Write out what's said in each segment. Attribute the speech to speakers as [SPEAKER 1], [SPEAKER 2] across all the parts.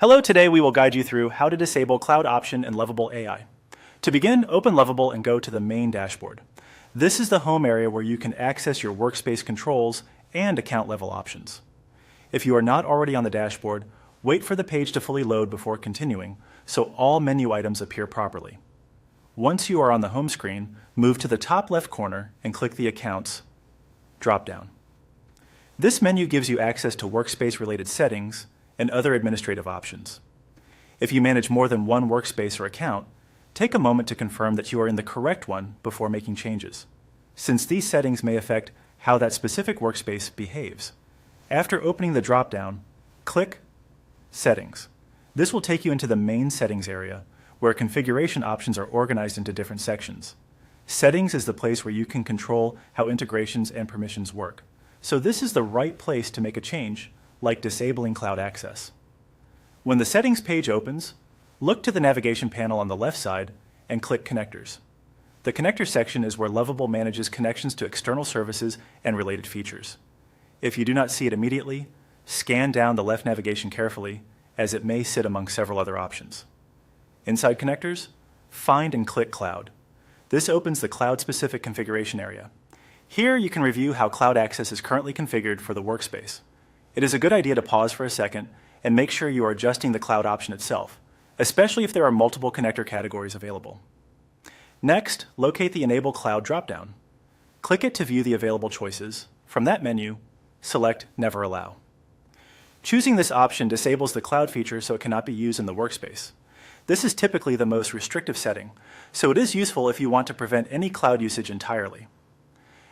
[SPEAKER 1] Hello, today we will guide you through how to disable Cloud Option in Lovable AI. To begin, open Lovable and go to the main dashboard. This is the home area where you can access your workspace controls and account level options. If you are not already on the dashboard, wait for the page to fully load before continuing, so all menu items appear properly. Once you are on the home screen, move to the top left corner and click the Accounts drop-down. This menu gives you access to workspace-related settings and other administrative options. If you manage more than one workspace or account, take a moment to confirm that you are in the correct one before making changes, since these settings may affect how that specific workspace behaves. After opening the drop-down, click Settings. This will take you into the main settings area, where configuration options are organized into different sections. Settings is the place where you can control how integrations and permissions work. So this is the right place to make a change, like disabling cloud access. When the settings page opens, look to the navigation panel on the left side and click Connectors. The Connector section is where Lovable manages connections to external services and related features. If you do not see it immediately, scan down the left navigation carefully, as it may sit among several other options. Inside Connectors, find and click Cloud. This opens the cloud-specific configuration area. Here you can review how cloud access is currently configured for the workspace. It is a good idea to pause for a second and make sure you are adjusting the cloud option itself, especially if there are multiple connector categories available. Next, locate the Enable Cloud dropdown. Click it to view the available choices. From that menu, select Never Allow. Choosing this option disables the cloud feature so it cannot be used in the workspace. This is typically the most restrictive setting, so it is useful if you want to prevent any cloud usage entirely.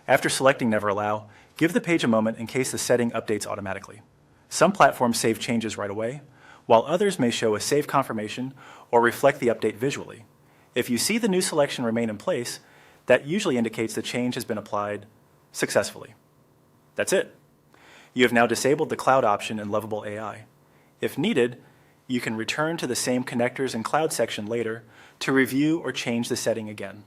[SPEAKER 1] After selecting Never Allow, give the page a moment in case the setting updates automatically. Some platforms save changes right away, while others may show a save confirmation or reflect the update visually. If you see the new selection remain in place, that usually indicates the change has been applied successfully. That's it. You have now disabled the cloud option in Lovable AI. If needed, you can return to the same connectors and cloud section later to review or change the setting again.